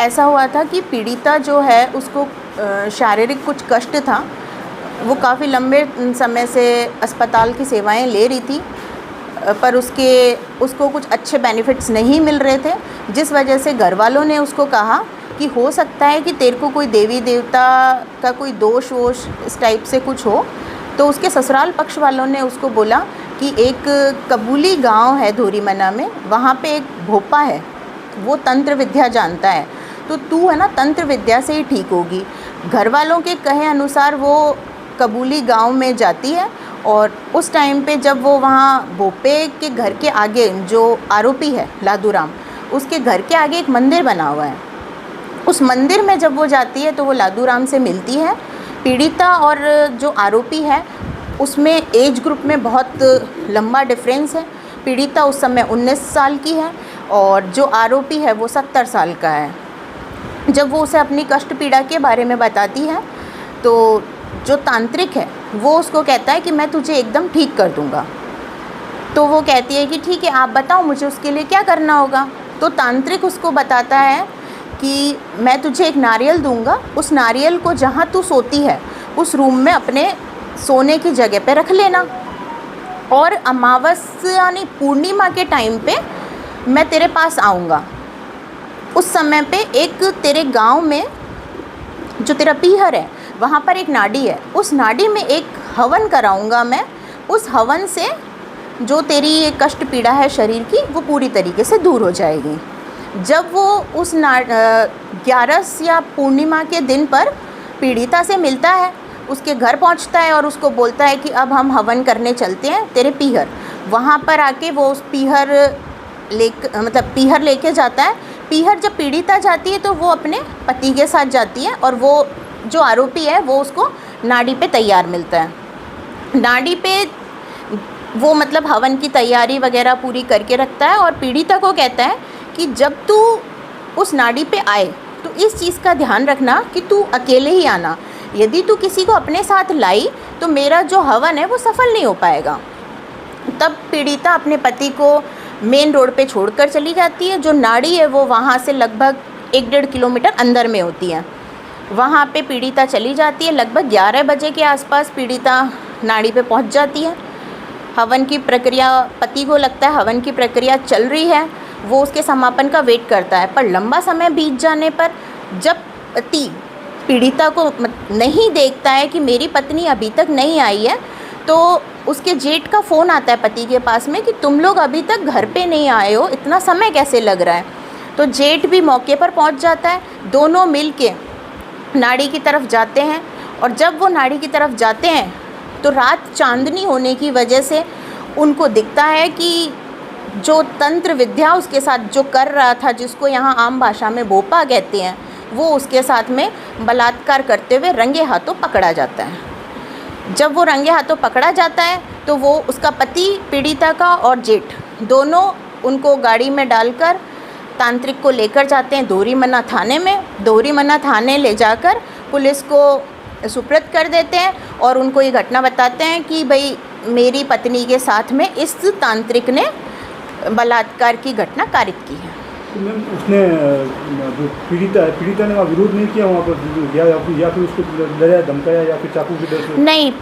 ऐसा हुआ था कि पीड़िता जो है उसको शारीरिक कुछ कष्ट था, वो काफ़ी लंबे समय से अस्पताल की सेवाएं ले रही थी, पर उसको कुछ अच्छे बेनिफिट्स नहीं मिल रहे थे, जिस वजह से घर वालों ने उसको कहा कि हो सकता है कि तेरे को कोई देवी देवता का कोई दोष वोश इस टाइप से कुछ हो। तो उसके ससुराल पक्ष वालों ने उसको बोला कि एक कबूली गांव है धोरीमना में, वहाँ पे एक भोपा है, वो तंत्र विद्या जानता है, तो तू है ना तंत्र विद्या से ही ठीक होगी। घर वालों के कहे अनुसार वो कबूली गांव में जाती है, और उस टाइम पे जब वो वहाँ भोपे के घर के आगे, जो आरोपी है लादूराम, उसके घर के आगे एक मंदिर बना हुआ है, उस मंदिर में जब वो जाती है तो वो लादूराम से मिलती है। पीड़िता और जो आरोपी है उसमें एज ग्रुप में बहुत लंबा डिफरेंस है। पीड़िता उस समय 19 साल की है और जो आरोपी है वो 70 साल का है। जब वो उसे अपनी कष्ट पीड़ा के बारे में बताती है तो जो तांत्रिक है वो उसको कहता है कि मैं तुझे एकदम ठीक कर दूंगा। तो वो कहती है कि ठीक है, आप बताओ मुझे उसके लिए क्या करना होगा। तो तांत्रिक उसको बताता है कि मैं तुझे एक नारियल दूंगा, उस नारियल को जहाँ तू सोती है उस रूम में अपने सोने की जगह पे रख लेना, और अमावस्या यानी पूर्णिमा के टाइम पे मैं तेरे पास आऊँगा। उस समय पे एक तेरे गांव में जो तेरा पीहर है वहाँ पर एक नाडी है, उस नाडी में एक हवन कराऊँगा मैं। उस हवन से जो तेरी ये कष्ट पीड़ा है शरीर की वो पूरी तरीके से दूर हो जाएगी। जब वो उस 11 या पूर्णिमा के दिन पर पीड़िता से मिलता है, उसके घर पहुंचता है और उसको बोलता है कि अब हम हवन करने चलते हैं तेरे पीहर। वहाँ पर आके वो उस पीहर लेके जाता है। पीहर जब पीड़िता जाती है तो वो अपने पति के साथ जाती है, और वो जो आरोपी है वो उसको नाड़ी पे तैयार मिलता है। नाड़ी पे वो हवन की तैयारी वगैरह पूरी करके रखता है, और पीड़िता को कहता है कि जब तू उस नाड़ी पे आए तो इस चीज़ का ध्यान रखना कि तू अकेले ही आना, यदि तू किसी को अपने साथ लाई तो मेरा जो हवन है वो सफल नहीं हो पाएगा। तब पीड़िता अपने पति को मेन रोड पे छोड़कर चली जाती है। जो नाड़ी है वो वहाँ से लगभग 1-1.5 किलोमीटर अंदर में होती है। वहाँ पे पीड़िता चली जाती है। लगभग 11 बजे के आसपास पीड़िता नाड़ी पे पहुँच जाती है। हवन की प्रक्रिया, पति को लगता है हवन की प्रक्रिया चल रही है, वो उसके समापन का वेट करता है। पर लंबा समय बीत जाने पर जब पति पीड़िता को नहीं देखता है कि मेरी पत्नी अभी तक नहीं आई है, तो उसके जेठ का फ़ोन आता है पति के पास में कि तुम लोग अभी तक घर पे नहीं आए हो, इतना समय कैसे लग रहा है। तो जेठ भी मौके पर पहुंच जाता है। दोनों मिल के नाड़ी की तरफ जाते हैं, और जब वो नाड़ी की तरफ जाते हैं तो रात चांदनी होने की वजह से उनको दिखता है कि जो तंत्र विद्या उसके साथ जो कर रहा था, जिसको यहाँ आम भाषा में भोपा कहते हैं, वो उसके साथ में बलात्कार करते हुए रंगे हाथों पकड़ा जाता है। जब वो रंगे हाथों पकड़ा जाता है तो वो उसका पति पीड़िता का और जेठ दोनों उनको गाड़ी में डालकर तांत्रिक को लेकर जाते हैं धोरीमना थाने में। धोरीमना थाने ले जाकर पुलिस को सुपुर्द कर देते हैं और उनको ये घटना बताते हैं कि भाई मेरी पत्नी के साथ में इस तांत्रिक ने बलात्कार की घटना कारित की है। तो मैम उसने जो पीड़िता ने वहाँ विरोध नहीं किया वहाँ पर, या फिर उसको डराया धमकाया या फिर चाकू के डर से? नहीं,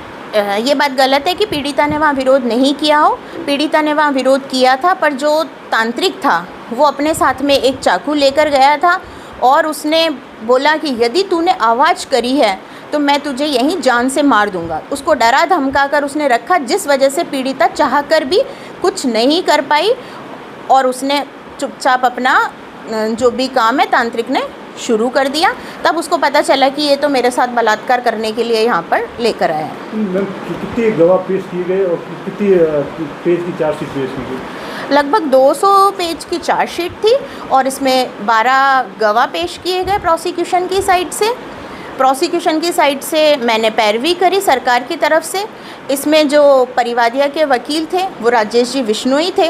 ये बात गलत है कि पीड़िता ने वहाँ विरोध नहीं किया हो। पीड़िता ने वहाँ विरोध किया था, पर जो तांत्रिक था वो अपने साथ में एक चाकू लेकर गया था और उसने बोला कि यदि तूने आवाज़ करी है तो मैं तुझे यहीं जान से मार दूंगा। उसको डरा धमका कर उसने रखा, जिस वजह से पीड़िता चाहकर भी कुछ नहीं कर पाई और उसने चुपचाप अपना जो भी काम है तांत्रिक ने शुरू कर दिया। तब उसको पता चला कि ये तो मेरे साथ बलात्कार करने के लिए यहाँ पर लेकर आया है। मैम कितने गवाह पेश किए गए और कितनी पेज की चार्जशीट पेश की गई? लगभग 200 पेज की चार्जशीट थी और इसमें 12 गवाह पेश किए गए प्रोसिक्यूशन की साइड से। प्रोसिक्यूशन की साइड से मैंने पैरवी करी सरकार की तरफ से। इसमें जो परिवादिया के वकील थे वो राजेश जी विश्नोई थे।